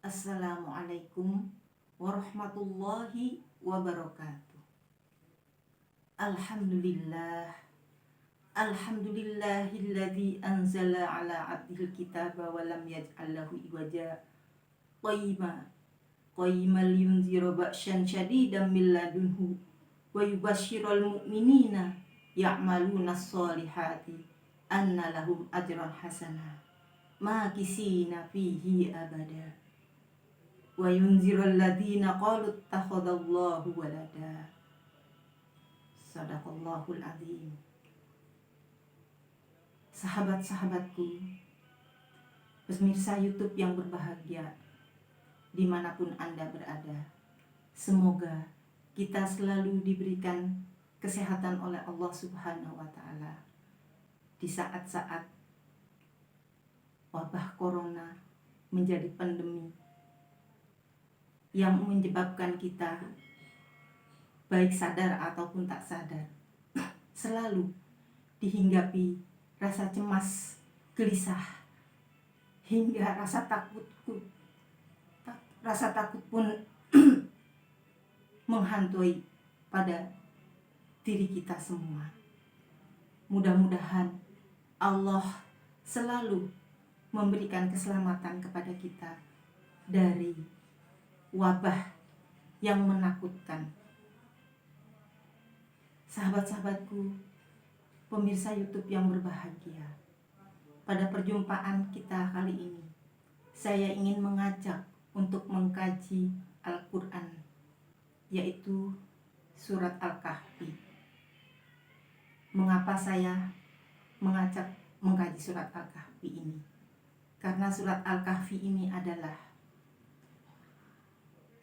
Assalamualaikum warahmatullahi wabarakatuh. Alhamdulillah. Alhamdulillahilladzi anzala ala abdihil kitaba wa lam yaj'al lahu iwaja qayyiman liyunzira ba'syan syadidan min ladunhu wa yubashshiral mu'minina ya'malunas sholihati anna lahum ajran hasanah makisina fihi abada wa yunzirul ladzina qalu ittakhadallahu walada. Sadaqallahul azim. Sahabat-sahabatku, pemirsa YouTube yang berbahagia dimanapun Anda berada, semoga kita selalu diberikan kesehatan oleh Allah Subhanahu wa Ta'ala di saat-saat wabah corona menjadi pandemi yang menyebabkan kita baik sadar ataupun tak sadar selalu dihinggapi rasa cemas, gelisah, hingga rasa takut pun menghantui pada diri kita semua. Mudah-mudahan Allah selalu memberikan keselamatan kepada kita dari wabah yang menakutkan. Sahabat-sahabatku, pemirsa YouTube yang berbahagia, pada perjumpaan kita kali ini, saya ingin mengajak untuk mengkaji Al-Quran, yaitu surat Al-Kahfi. Mengapa saya mengajak mengkaji surat Al-Kahfi ini? Karena surat Al-Kahfi ini adalah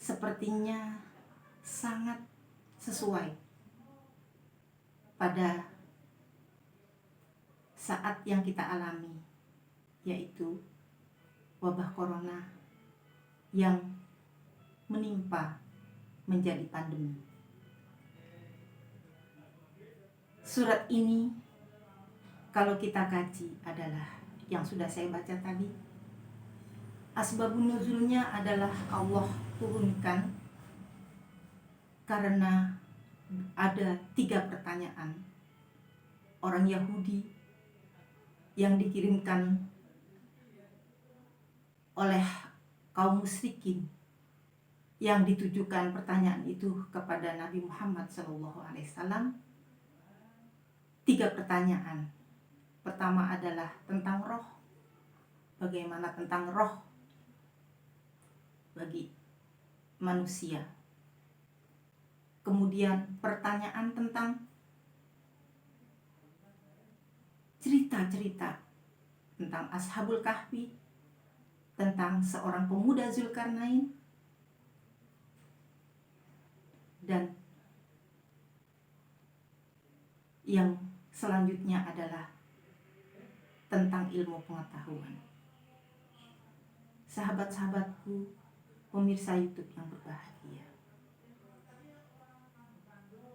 sepertinya sangat sesuai pada saat yang kita alami, yaitu wabah corona yang menimpa menjadi pandemi. Surat ini kalau kita kaji adalah yang sudah saya baca tadi. Asbabun nuzulnya adalah Allah turunkan karena ada 3 pertanyaan orang Yahudi yang dikirimkan oleh kaum musyrikin, yang ditujukan pertanyaan itu kepada Nabi Muhammad SAW. 3 pertanyaan. Pertama adalah tentang roh. Bagaimana tentang roh bagi manusia. Kemudian pertanyaan tentang cerita-cerita tentang Ashabul Kahfi, tentang seorang pemuda Zulkarnain, dan yang selanjutnya adalah tentang ilmu pengetahuan. Sahabat-sahabatku, pemirsa YouTube yang berbahagia,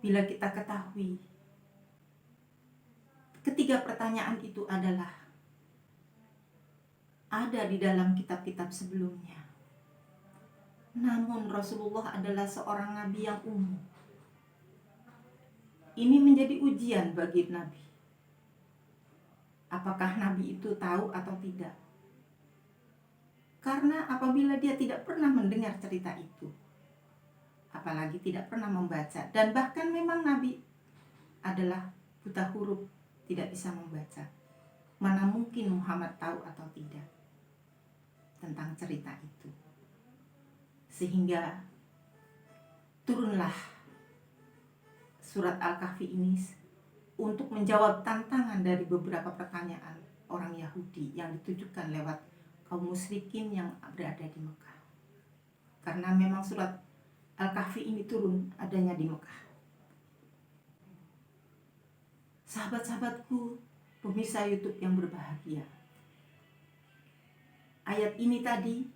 bila kita ketahui ketiga pertanyaan itu adalah ada di dalam kitab-kitab sebelumnya, namun Rasulullah adalah seorang nabi yang umum. Ini menjadi ujian bagi nabi. Apakah nabi itu tahu atau tidak? Karena apabila dia tidak pernah mendengar cerita itu, apalagi tidak pernah membaca, dan bahkan memang nabi adalah buta huruf, tidak bisa membaca, mana mungkin Muhammad tahu atau tidak tentang cerita itu. Sehingga turunlah surat Al-Kahfi ini untuk menjawab tantangan dari beberapa pertanyaan orang Yahudi yang ditujukan lewat kaum musyrikin yang berada di Mekah. Karena memang surat Al-Kahfi ini turun adanya di Mekah. Sahabat-sahabatku, pemirsa YouTube yang berbahagia, ayat ini tadi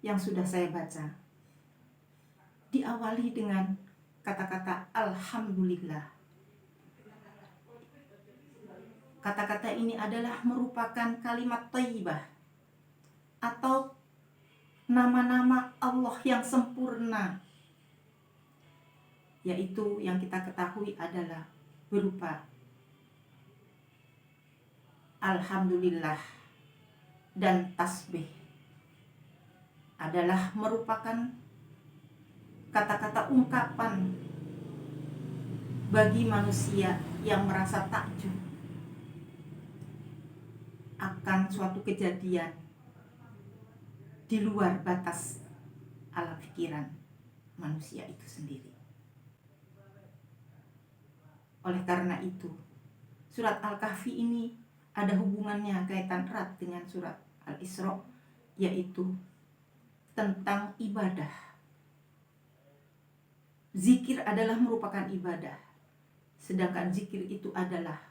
yang sudah saya baca diawali dengan kata-kata Alhamdulillah. Kata-kata ini adalah merupakan kalimat thayyibah atau nama-nama Allah yang sempurna, yaitu yang kita ketahui adalah berupa Alhamdulillah dan tasbih, adalah merupakan kata-kata ungkapan bagi manusia yang merasa takjub akan suatu kejadian di luar batas alam pikiran manusia itu sendiri. Oleh karena itu, surat Al-Kahfi ini ada hubungannya kaitan erat dengan surat Al-Isra, yaitu tentang ibadah. Zikir adalah merupakan ibadah, sedangkan zikir itu adalah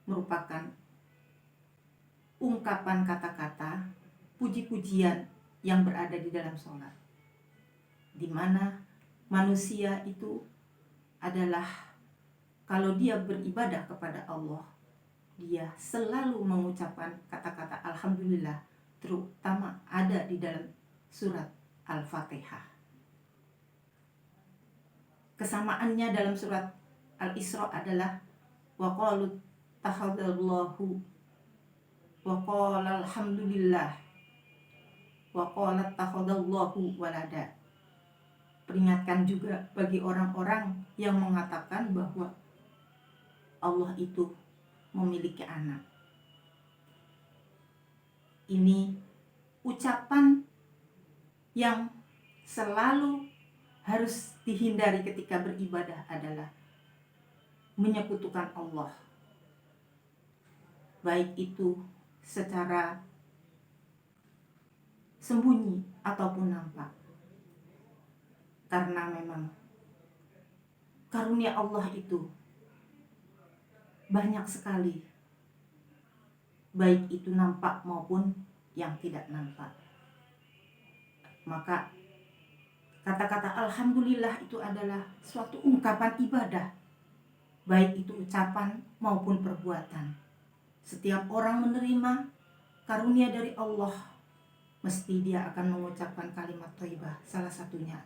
merupakan ungkapan kata-kata puji-pujian yang berada di dalam sholat, di mana manusia itu adalah, kalau dia beribadah kepada Allah, dia selalu mengucapkan kata-kata Alhamdulillah, terutama ada di dalam surat Al-Fatihah. Kesamaannya dalam surat Al-Isra adalah waqalu takhadallahu wa qala alhamdulillah wa qala takhadallahu walada. Peringatkan juga bagi orang-orang yang mengatakan bahwa Allah itu memiliki anak. Ini ucapan yang selalu harus dihindari ketika beribadah adalah menyekutukan Allah, baik itu secara sembunyi ataupun nampak. Karena memang karunia Allah itu banyak sekali, baik itu nampak maupun yang tidak nampak. Maka kata-kata Alhamdulillah itu adalah suatu ungkapan ibadah, baik itu ucapan maupun perbuatan. Setiap orang menerima karunia dari Allah, mesti dia akan mengucapkan kalimat thayyibah. Salah satunya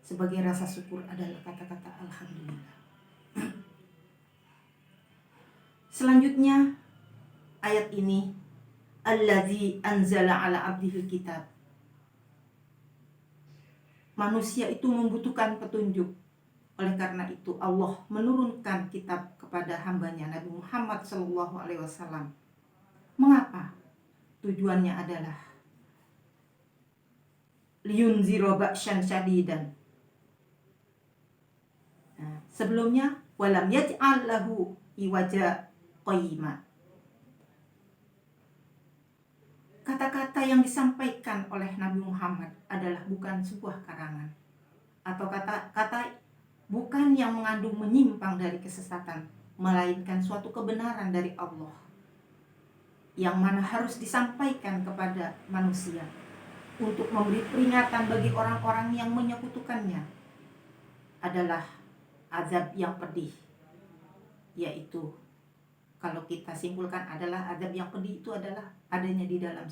sebagai rasa syukur adalah kata-kata Alhamdulillah. Selanjutnya ayat ini, allazi anzala ala abdihil kitab. Manusia itu membutuhkan petunjuk. Oleh karena itu Allah menurunkan kitab kepada hambanya Nabi Muhammad SAW. Mengapa? Tujuannya adalah liyunzira ba'syan syadidan. Sebelumnya walam yaj'al lahu iwaja qayyima. Kata-kata yang disampaikan oleh Nabi Muhammad adalah bukan sebuah karangan, atau kata-kata bukan yang mengandung menyimpang dari kesesatan, melainkan suatu kebenaran dari Allah yang mana harus disampaikan kepada manusia untuk memberi peringatan bagi orang-orang yang menyekutukannya, adalah azab yang pedih, yaitu kalau kita simpulkan adalah azab yang pedih itu adalah adanya di dalam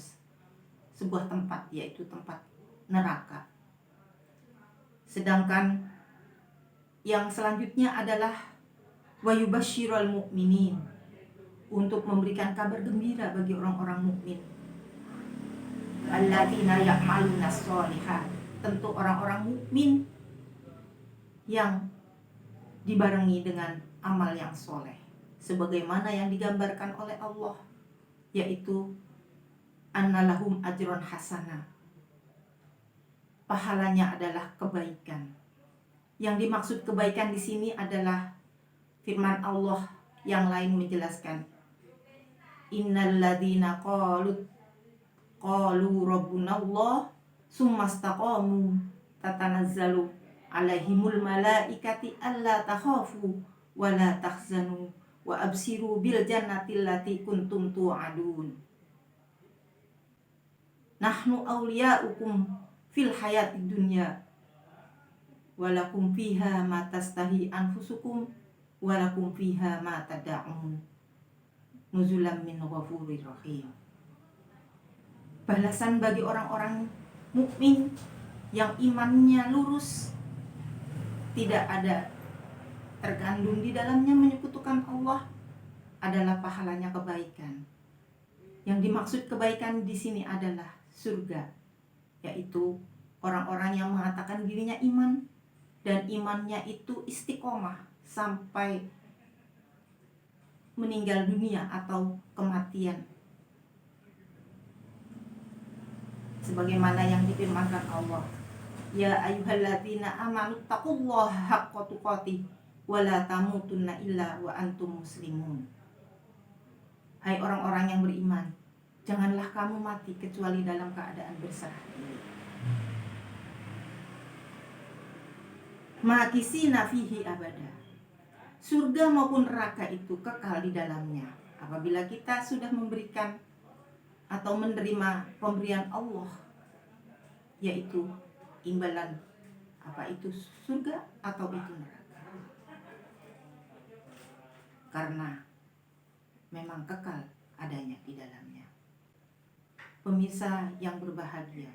sebuah tempat, yaitu tempat neraka. Sedangkan yang selanjutnya adalah wa yubasyirul mu'minin, untuk memberikan kabar gembira bagi orang-orang mukmin. Alladzina ya'maluna sholihat, tentu orang-orang mukmin yang dibarengi dengan amal yang soleh, sebagaimana yang digambarkan oleh Allah, yaitu annalahum ajron hasanah, pahalanya adalah kebaikan. Yang dimaksud kebaikan di sini adalah firman Allah yang lain menjelaskan, innalladzina qalu rabbunallah summastaqamu tatanazzalu alaihimul malaikati alla takhafu wa la tahzanu wa absiru bil jannati allati kuntum tu'adun. Nahnu awliya'ukum fil hayati dunya walakum fiha ma tastahi anfusukum walakum fiha ma tada'un nuzulam min ghafurir rahim. Balasan bagi orang-orang mukmin yang imannya lurus, tidak ada terkandung di dalamnya menyekutukan Allah, adalah pahalanya kebaikan. Yang dimaksud kebaikan di sini adalah surga, yaitu orang-orang yang mengatakan dirinya iman dan imannya itu istiqomah sampai meninggal dunia atau kematian. Sebagaimana yang difirmankan Allah, ya ayyuhalladzina amanu taqullaha haqqa tuqatih wa la tamutunna illa wa antum muslimun. Hai orang-orang yang beriman, janganlah kamu mati kecuali dalam keadaan berserah diri. Makisina fihi abada. Surga maupun neraka itu kekal di dalamnya apabila kita sudah memberikan atau menerima pemberian Allah, yaitu imbalan, apa itu surga atau itu neraka, karena memang kekal adanya di dalamnya. Pemirsa yang berbahagia,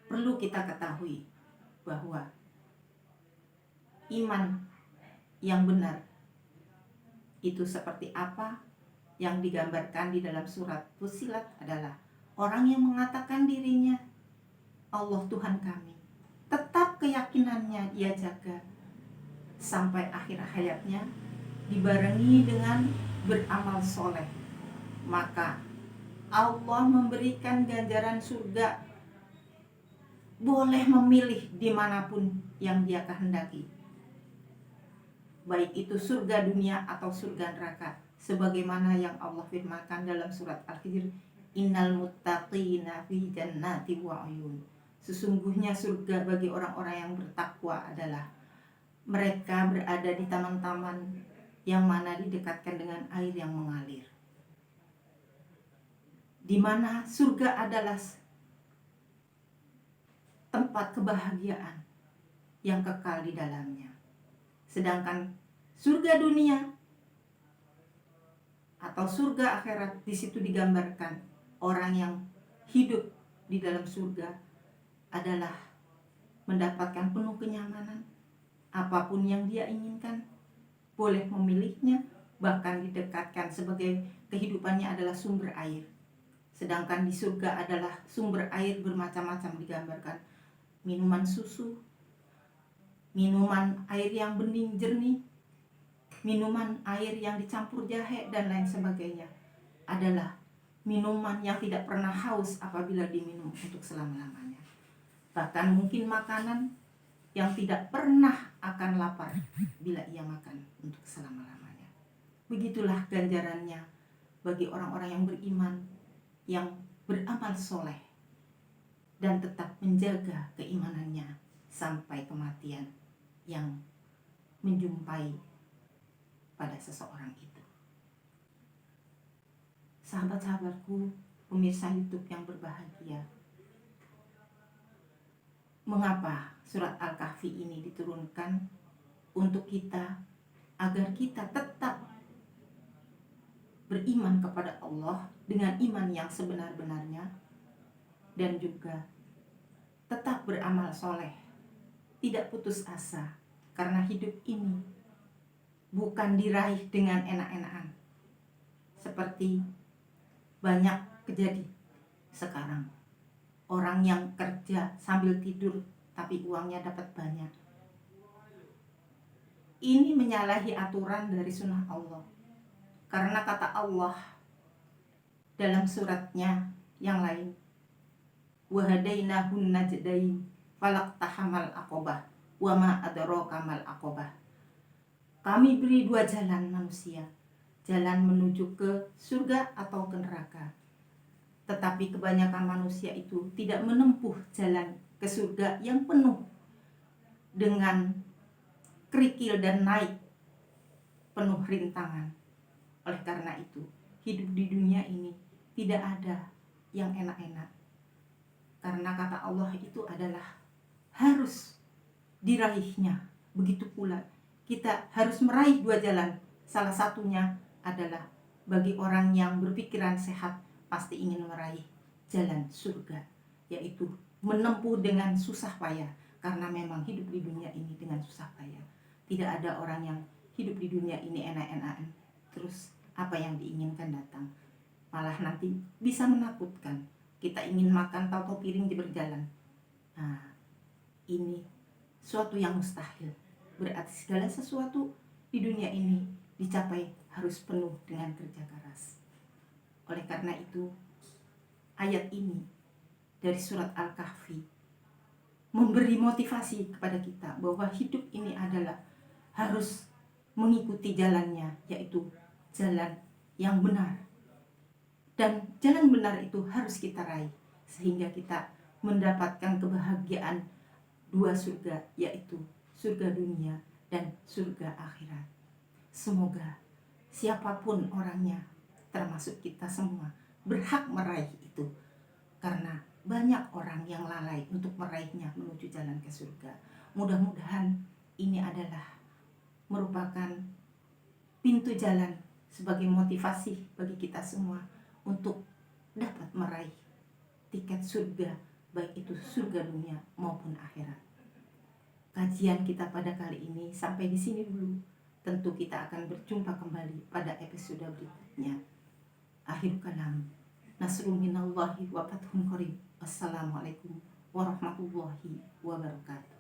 perlu kita ketahui bahwa iman yang benar itu seperti apa yang digambarkan di dalam surat Fussilat adalah orang yang mengatakan dirinya Allah Tuhan kami, tetap keyakinannya ia jaga sampai akhir hayatnya, dibarengi dengan beramal soleh, maka Allah memberikan ganjaran surga, boleh memilih dimanapun yang dia kehendaki, baik itu surga dunia atau surga neraka, sebagaimana yang Allah firmankan dalam surat Al-Hijr, innal muttaqina fi jannati wa uyun. Sesungguhnya surga bagi orang-orang yang bertakwa adalah mereka berada di taman-taman yang mana didekatkan dengan air yang mengalir, di mana surga adalah tempat kebahagiaan yang kekal di dalamnya. Sedangkan surga dunia atau surga akhirat, di situ digambarkan orang yang hidup di dalam surga adalah mendapatkan penuh kenyamanan, apapun yang dia inginkan boleh memilihnya, bahkan didekatkan sebagai kehidupannya adalah sumber air. Sedangkan di surga adalah sumber air bermacam-macam digambarkan, minuman susu, minuman air yang bening jernih, minuman air yang dicampur jahe dan lain sebagainya, adalah minuman yang tidak pernah haus apabila diminum untuk selama-lamanya. Bahkan mungkin makanan yang tidak pernah akan lapar bila ia makan untuk selama-lamanya. Begitulah ganjarannya bagi orang-orang yang beriman, yang beramal soleh dan tetap menjaga keimanannya sampai kematian yang menjumpai pada seseorang itu. Sahabat-sahabatku, pemirsa YouTube yang berbahagia, mengapa surat Al-Kahfi ini diturunkan untuk kita, agar kita tetap beriman kepada Allah dengan iman yang sebenar-benarnya, dan juga tetap beramal soleh, tidak putus asa, karena hidup ini bukan diraih dengan enak-enakan seperti banyak kejadian sekarang. Orang yang kerja sambil tidur tapi uangnya dapat banyak, ini menyalahi aturan dari sunnah Allah. Karena kata Allah dalam suratnya yang lain, wa hadainahun najdain falaqtahamal aqabah wa ma adraka mal aqabah. Kami beri dua jalan manusia, jalan menuju ke surga atau ke neraka. Tetapi kebanyakan manusia itu tidak menempuh jalan ke surga yang penuh dengan kerikil dan naik, penuh rintangan. Oleh karena itu, hidup di dunia ini tidak ada yang enak-enak. Karena kata Allah itu adalah harus diraihnya. Begitu pula kita harus meraih dua jalan. Salah satunya adalah bagi orang yang berpikiran sehat, pasti ingin meraih jalan surga, yaitu menempuh dengan susah payah, karena memang hidup di dunia ini dengan susah payah. Tidak ada orang yang hidup di dunia ini enak-enakan terus apa yang diinginkan datang, malah nanti bisa menakutkan. Kita ingin makan tahu-tahu piring berjalan. Nah, ini suatu yang mustahil. Berarti segala sesuatu di dunia ini dicapai harus penuh dengan kerja keras. Oleh karena itu, ayat ini dari surat Al-Kahfi memberi motivasi kepada kita bahwa hidup ini adalah harus mengikuti jalannya, yaitu jalan yang benar. Dan jalan benar itu harus kita raih sehingga kita mendapatkan kebahagiaan dua surga, yaitu surga dunia dan surga akhirat. Semoga siapapun orangnya, termasuk kita semua, berhak meraih itu, karena banyak orang yang lalai untuk meraihnya menuju jalan ke surga. Mudah-mudahan ini adalah merupakan pintu jalan sebagai motivasi bagi kita semua untuk dapat meraih tiket surga, baik itu surga dunia maupun akhirat. Kajian kita pada kali ini sampai di sini dulu. Tentu kita akan berjumpa kembali pada episode berikutnya. Akhir kalam. Nasrun minallahi wa fathun qarib. Wassalamualaikum warahmatullahi wabarakatuh.